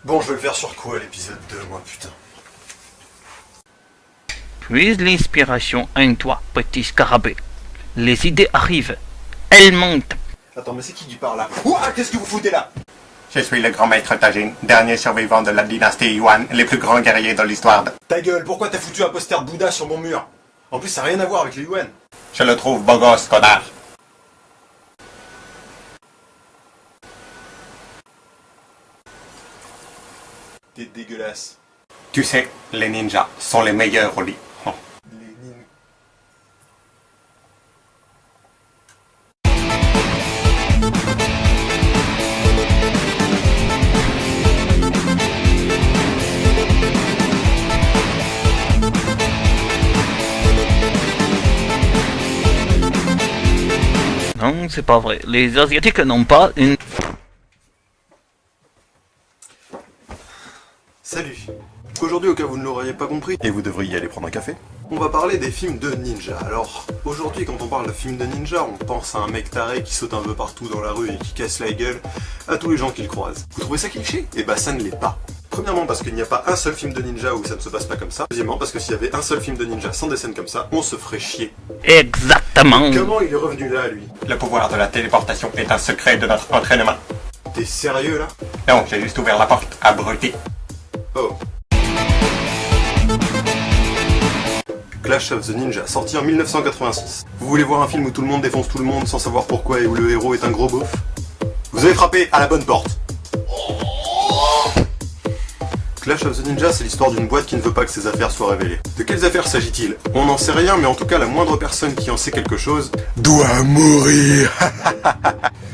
Bon, je vais le faire sur quoi l'épisode 2, moi, putain. Puise l'inspiration en toi, petit scarabée. Les idées arrivent. Elles montent. Attends, mais c'est qui parle là? Ouah, qu'est-ce que vous foutez là? Je suis le grand maître Tajin, dernier survivant de la dynastie Yuan, les plus grands guerriers de l'histoire. Ta gueule, pourquoi t'as foutu un poster de Bouddha sur mon mur? En plus, ça n'a rien à voir avec les Yuan. Je le trouve beau gosse, connard. T'es dégueulasse. Tu sais, les ninjas sont les meilleurs au lit. Oh. Lénine. Non, c'est pas vrai. Les Asiatiques n'ont pas une... Salut. Aujourd'hui, au cas où vous ne l'auriez pas compris, et vous devriez aller prendre un café, on va parler des films de ninja. Alors, aujourd'hui, quand on parle de films de ninja, on pense à un mec taré qui saute un peu partout dans la rue et qui casse la gueule à tous les gens qu'il croise. Vous trouvez ça cliché? Eh bah, ça ne l'est pas. Premièrement, parce qu'il n'y a pas un seul film de ninja où ça ne se passe pas comme ça. Deuxièmement, parce que s'il y avait un seul film de ninja sans des scènes comme ça, on se ferait chier. Exactement. Comment il est revenu là, lui? Le pouvoir de la téléportation est un secret de notre entraînement. T'es sérieux, là? Non, j'ai juste ouvert la porte, abruti. Oh. Clash of the Ninja, sorti en 1986. Vous voulez voir un film où tout le monde défonce tout le monde sans savoir pourquoi et où le héros est un gros beauf? Vous avez frappé à la bonne porte. Clash of the Ninja, c'est l'histoire d'une boîte qui ne veut pas que ses affaires soient révélées. De quelles affaires s'agit-il? On n'en sait rien, mais en tout cas, la moindre personne qui en sait quelque chose doit mourir.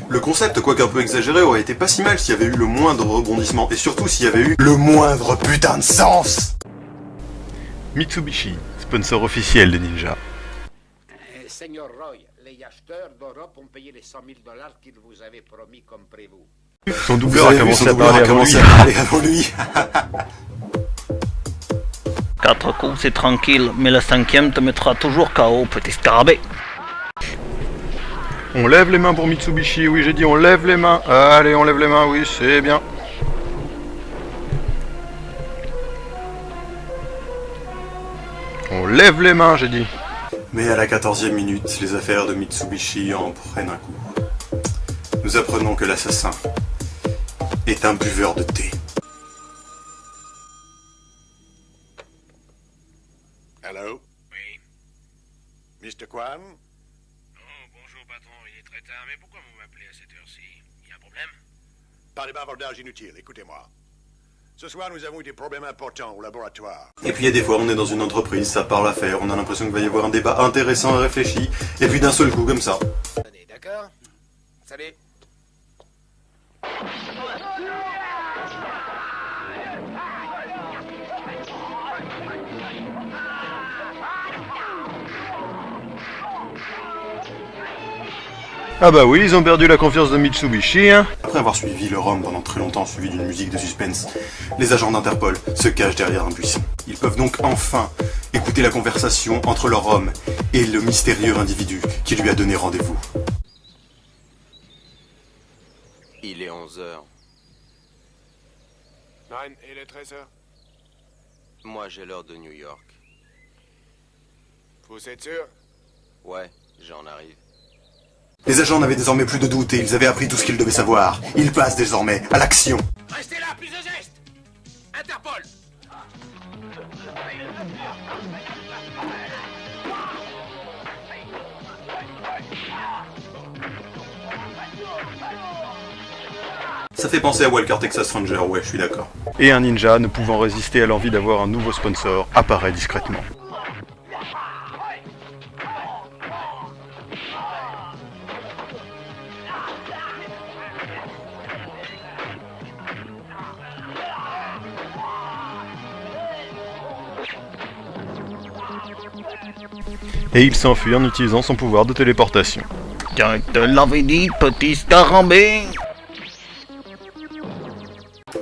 Le concept, quoique un peu exagéré, aurait été pas si mal s'il y avait eu le moindre rebondissement, et surtout s'il y avait eu le moindre putain de sens. Mitsubishi, sponsor officiel de Ninja. Seigneur Roy, les acheteurs d'Europe ont payé les 100 000 $ qu'ils vous avaient promis comme prévu. Son doubleur a commencé à parler avant lui. 4 coups, c'est tranquille, mais le 5e te mettra toujours KO, petit scarabée. On lève les mains pour Mitsubishi, oui j'ai dit on lève les mains. Allez, on lève les mains, oui c'est bien. On lève les mains, j'ai dit. Mais à la 14e minute, les affaires de Mitsubishi en prennent un coup. Nous apprenons que l'assassin est un buveur de thé. Hello? Oui. Mr. Kwan? Oh, bonjour patron, il est très tard, mais pourquoi vous m'appelez à cette heure-ci? Il y a un problème? Pas de bavardage inutile, écoutez-moi. Ce soir, nous avons eu des problèmes importants au laboratoire. Et puis il y a des fois, on est dans une entreprise, ça parle à faire, on a l'impression qu'il va y avoir un débat intéressant et réfléchi, et puis d'un seul coup comme ça. D'accord? Salut. Ah bah oui, ils ont perdu la confiance de Mitsubishi, hein. Après avoir suivi le Rhum pendant très longtemps, suivi d'une musique de suspense, les agents d'Interpol se cachent derrière un buisson. Ils peuvent donc enfin écouter la conversation entre leur homme et le mystérieux individu qui lui a donné rendez-vous. Il est 11h. Nein, il est 13h. Moi, j'ai l'heure de New York. Vous êtes sûr? Ouais, j'en arrive. Les agents n'avaient désormais plus de doute et ils avaient appris tout ce qu'ils devaient savoir. Ils passent désormais à l'action. Restez là, plus de gestes! Interpol! Ça fait penser à Walker Texas Ranger, ouais, je suis d'accord. Et un ninja, ne pouvant résister à l'envie d'avoir un nouveau sponsor, apparaît discrètement. Et il s'enfuit en utilisant son pouvoir de téléportation. Je te l'avais dit, petit scarabée.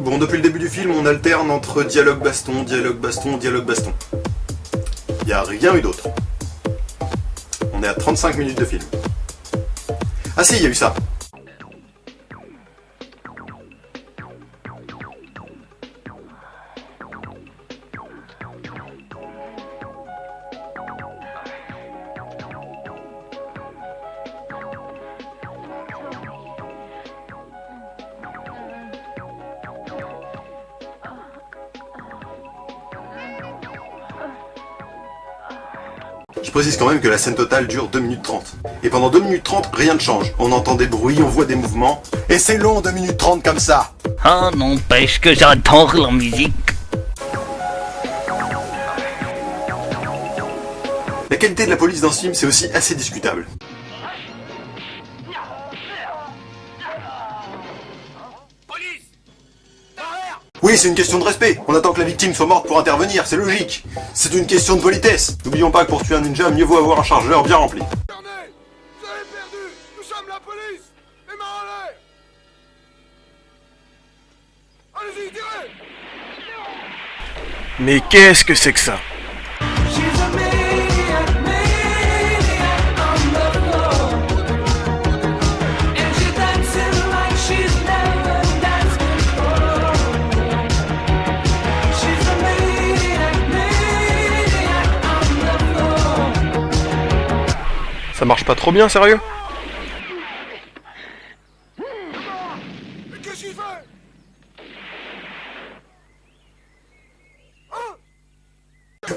Bon, depuis le début du film, on alterne entre dialogue baston, dialogue baston, dialogue baston. Il n'y a rien eu d'autre. On est à 35 minutes de film. Ah si, il y a eu ça. Je précise quand même que la scène totale dure 2 minutes 30. Et pendant 2 minutes 30, rien ne change. On entend des bruits, on voit des mouvements. Et c'est long 2 minutes 30 comme ça. Ah, n'empêche que j'adore la musique. La qualité de la police dans ce film, c'est aussi assez discutable. Oui, c'est une question de respect. On attend que la victime soit morte pour intervenir, c'est logique. C'est une question de politesse. N'oublions pas que pour tuer un ninja, mieux vaut avoir un chargeur bien rempli. Regardez, vous avez perdu. Nous sommes la police. Les mains en l'air. Allez-y, tirez. Mais qu'est-ce que c'est que ça? Ça marche pas trop bien, sérieux? Mais qu'est-ce qu'il fait?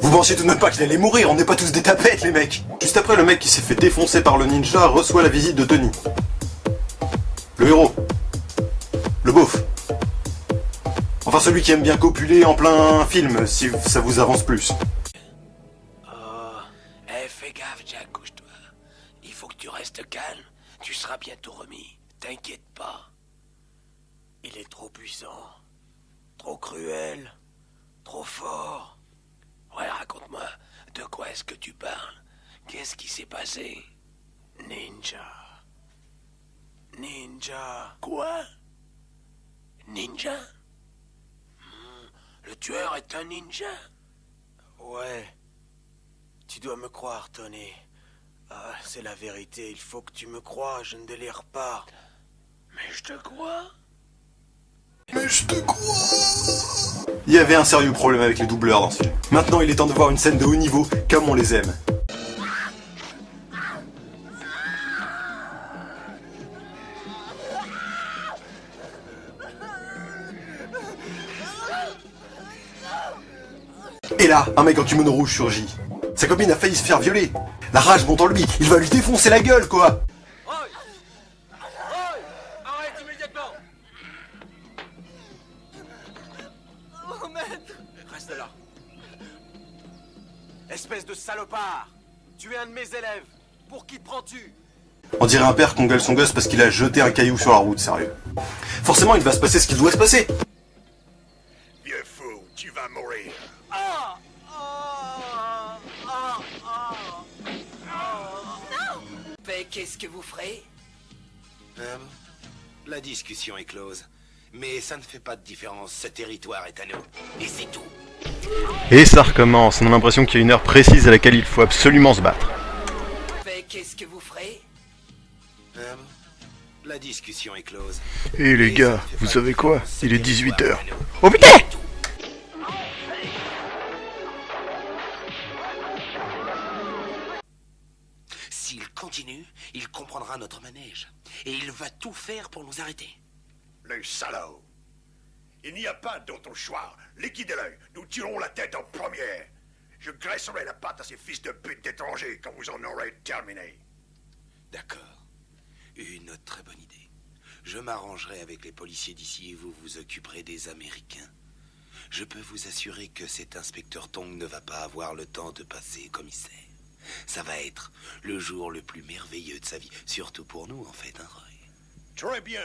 Vous pensiez tout de même pas qu'il allait mourir, on n'est pas tous des tapettes les mecs. Juste après, le mec qui s'est fait défoncer par le ninja reçoit la visite de Tony. Le héros. Le beauf. Enfin celui qui aime bien copuler en plein film, si ça vous avance plus. Fais gaffe, Jack, couche-toi. Il faut que tu restes calme. Tu seras bientôt remis. T'inquiète pas. Il est trop puissant. Trop cruel. Trop fort. Ouais, raconte-moi. De quoi est-ce que tu parles? Qu'est-ce qui s'est passé? Ninja. Ninja. Quoi? Ninja? Le tueur est un ninja? Ouais. Tu dois me croire, Tony. Ah, c'est la vérité, il faut que tu me crois, je ne délire pas. Mais je te crois. Mais je te crois. Il y avait un sérieux problème avec les doubleurs dans ce film. Maintenant, il est temps de voir une scène de haut niveau, comme on les aime. Et là, un mec en kimono rouge surgit. Sa copine a failli se faire violer. La rage monte en lui, il va lui défoncer la gueule, quoi. Arrête immédiatement. Oh, maître. Reste là. Espèce de salopard. Tu es un de mes élèves. Pour qui te prends-tu? On dirait un père qu'on gueule son gosse parce qu'il a jeté un caillou sur la route, sérieux. Forcément, il va se passer ce qu'il doit se passer. Vieux fou, tu vas mourir. Mais qu'est-ce que vous ferez? La discussion est close. Mais ça ne fait pas de différence, ce territoire est à nous. Et c'est tout. Et ça recommence, on a l'impression qu'il y a une heure précise à laquelle il faut absolument se battre. Mais qu'est-ce que vous ferez? La discussion est close. Et les gars, vous savez quoi? Il est 18h. Oh putain! S'il continue, il comprendra notre manège. Et il va tout faire pour nous arrêter. Le salaud. Il n'y a pas d'autre choix. Liquidez-le. Nous tirons la tête en premier. Je graisserai la patte à ces fils de pute d'étrangers quand vous en aurez terminé. D'accord. Une très bonne idée. Je m'arrangerai avec les policiers d'ici et vous vous occuperez des Américains. Je peux vous assurer que cet inspecteur Tong ne va pas avoir le temps de passer commissaire. Ça va être le jour le plus merveilleux de sa vie. Surtout pour nous, en fait, hein, Roy? Très bien.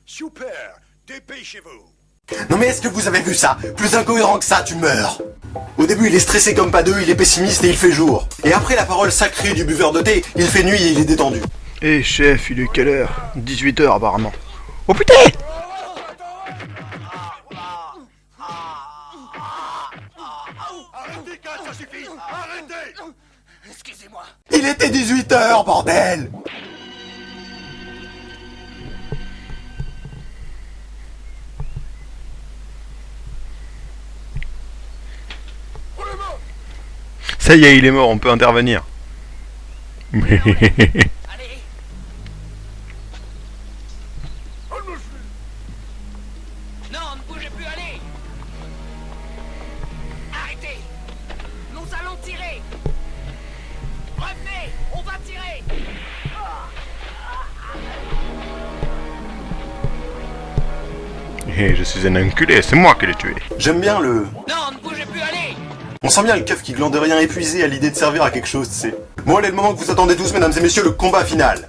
Super. Dépêchez-vous. Non mais est-ce que vous avez vu ça? Plus incohérent que ça, tu meurs. Au début, il est stressé comme pas deux, il est pessimiste et il fait jour. Et après la parole sacrée du buveur de thé, il fait nuit et il est détendu. Eh chef, il est quelle heure? 18h apparemment. Oh putain! Arrêtez, Kat, ça suffit. Arrêtez. Excusez-moi. Il était 18h, bordel! Ça y est, il est mort, on peut intervenir. Allez. Non, ne bougez plus, allez. Arrêtez. Nous allons tirer. Hé, je suis un enculé, c'est moi qui l'ai tué. J'aime bien le... Non, ne bougez plus, allez! On sent bien le keuf qui glande rien épuisé à l'idée de servir à quelque chose, tu sais. Bon allez, le moment que vous attendez tous, mesdames et messieurs, le combat final.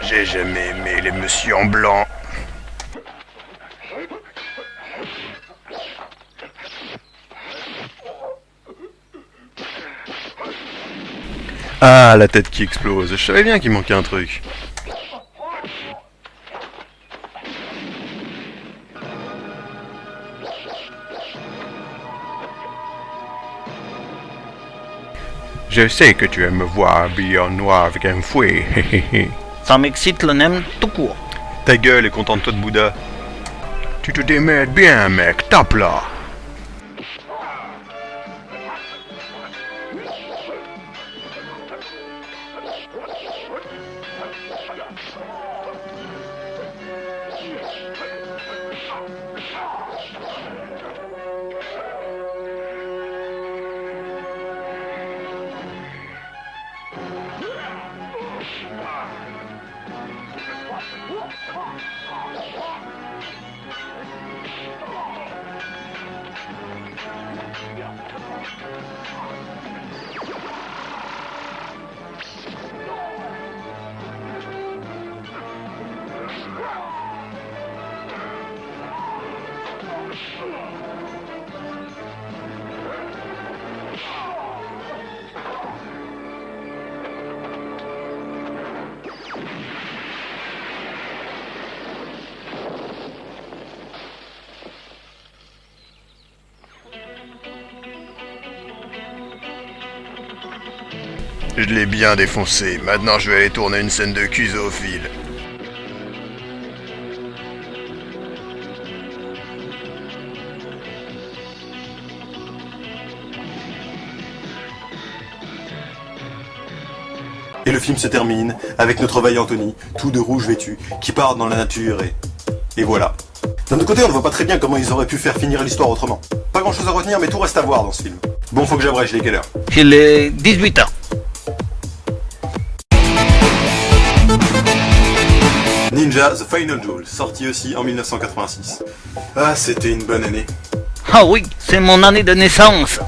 J'ai jamais aimé les messieurs en blanc. Ah, la tête qui explose. Je savais bien qu'il manquait un truc. Je sais que tu aimes me voir habillé en noir avec un fouet. Ça m'excite le nem tout court. Ta gueule et contente-toi de Bouddha. Tu te démerdes bien, mec. Tape là. Je l'ai bien défoncé. Maintenant, je vais aller tourner une scène de cul zoophile. Et le film se termine avec notre vaillant Tony, tout de rouge vêtu, qui part dans la nature et voilà. D'un autre côté, on ne voit pas très bien comment ils auraient pu faire finir l'histoire autrement. Pas grand chose à retenir, mais tout reste à voir dans ce film. Bon, faut que j'abrège, il est quelle heure? Il est 18h. Ninja The Final Duel, sorti aussi en 1986. Ah, c'était une bonne année. Ah oui, c'est mon année de naissance.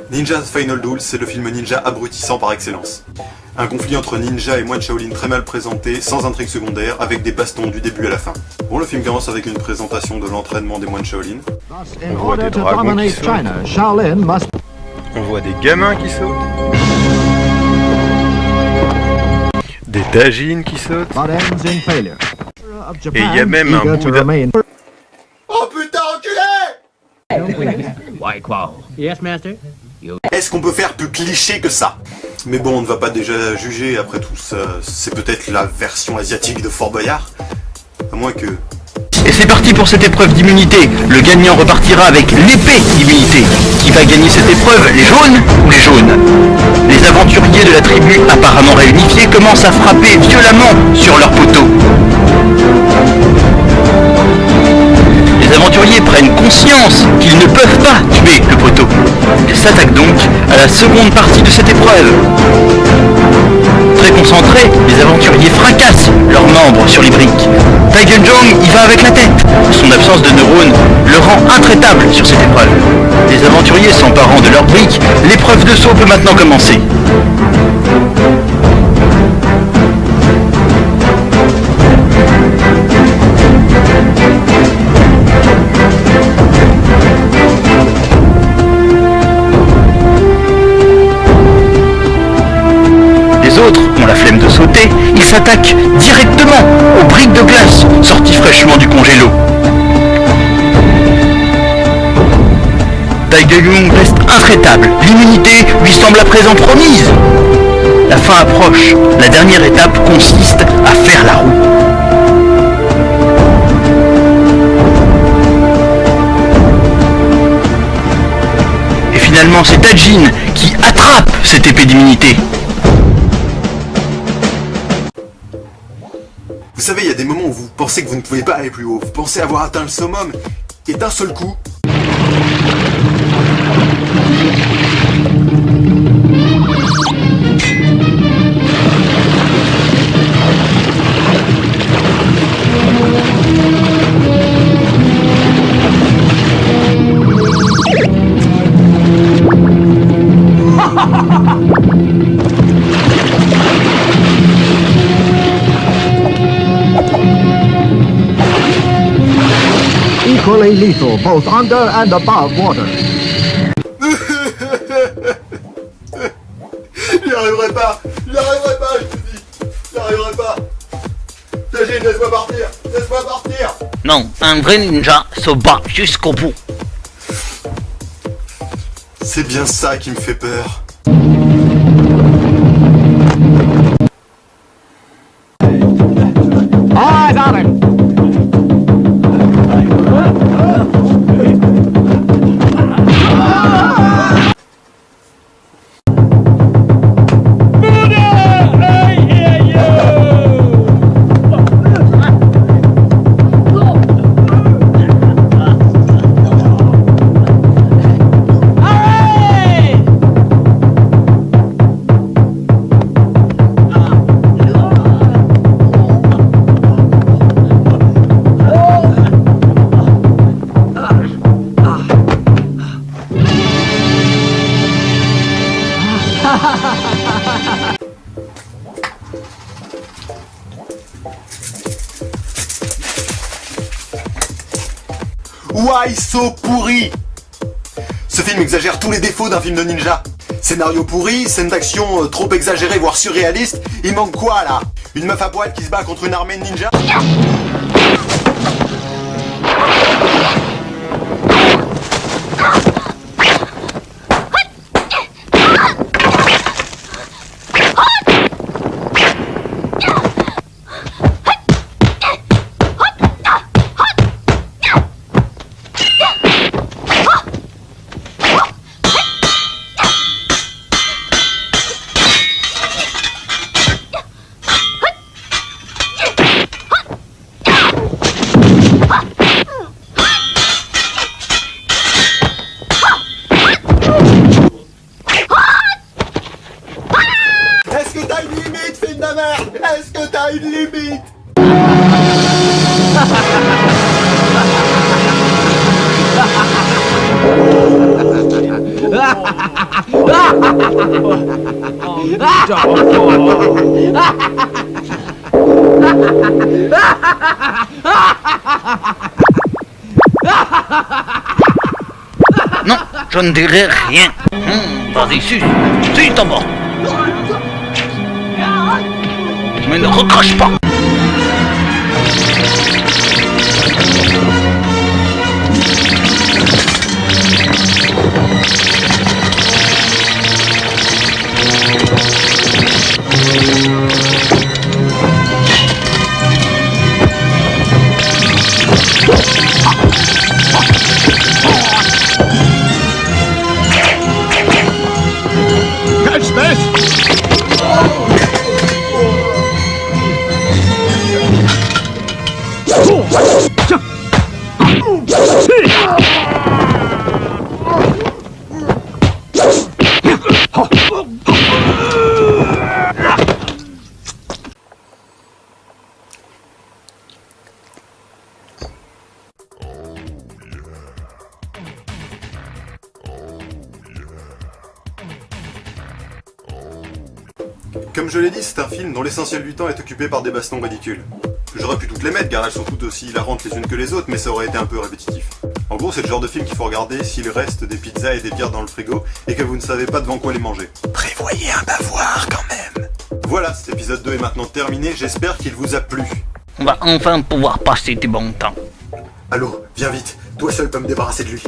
Ninja The Final Duel, c'est le film ninja abrutissant par excellence. Un conflit entre ninja et moine Shaolin très mal présenté, sans intrigue secondaire, avec des bastons du début à la fin. Bon, le film commence avec une présentation de l'entraînement des moines Shaolin. On voit des dragons qui sautent. On voit des gamins qui sautent. Des tagines qui sautent. Et il y a même un Bouddha. Oh putain, enculé! Yes, master. Est-ce qu'on peut faire plus cliché que ça? Mais bon, on ne va pas déjà juger, après tout, c'est peut-être la version asiatique de Fort Boyard. À moins que... Et c'est parti pour cette épreuve d'immunité. Le gagnant repartira avec l'épée d'immunité. Qui va gagner cette épreuve, les jaunes ou les jaunes? Les aventuriers de la tribu apparemment réunifiée commencent à frapper violemment sur leur poteau. Les aventuriers prennent conscience qu'ils ne peuvent pas tuer le poteau. Ils s'attaquent donc à la seconde partie de cette épreuve. Très concentrés, les aventuriers fracassent leurs membres sur les briques. Taegeun Jong y va avec la tête. Son absence de neurones le rend intraitable sur cette épreuve. Les aventuriers s'emparant de leurs briques, l'épreuve de saut peut maintenant commencer. Les autres ont la flemme de sauter, ils s'attaquent directement aux briques de glace sorties fraîchement du congélo. Taegeun reste intraitable, l'immunité lui semble à présent promise. La fin approche, la dernière étape consiste à faire la roue. Et finalement c'est Tajin qui attrape cette épée d'immunité. Vous savez, il y a des moments où vous pensez que vous ne pouvez pas aller plus haut. Vous pensez avoir atteint le summum, et d'un seul coup... Equally lethal, both under and above water. J'y arriverai pas, je te dis. J'y arriverai pas. Tajin, laisse-moi partir. Non, un vrai ninja se bat jusqu'au bout. C'est bien ça qui me fait peur. Eyes on him! Why so pourri? Ce film exagère tous les défauts d'un film de ninja. Scénario pourri, scène d'action trop exagérée voire surréaliste. Il manque quoi là? Une meuf à poil qui se bat contre une armée de ninjas? Est-ce que t'as une limite, film de merde? Est-ce que t'as une limite? Non, je ne dirai rien. Vas-y, suce ton bord. Mais ne recrache pas. Catch this! Comme je l'ai dit, c'est un film dont l'essentiel du temps est occupé par des bastons ridicules. J'aurais pu toutes les mettre car elles sont toutes aussi hilarantes les unes que les autres, mais ça aurait été un peu répétitif. En gros, c'est le genre de film qu'il faut regarder s'il reste des pizzas et des bières dans le frigo et que vous ne savez pas devant quoi les manger. Prévoyez un bavoir quand même. Voilà, cet épisode 2 est maintenant terminé, j'espère qu'il vous a plu. On va enfin pouvoir passer du bon temps. Allô, viens vite, toi seul peux me débarrasser de lui.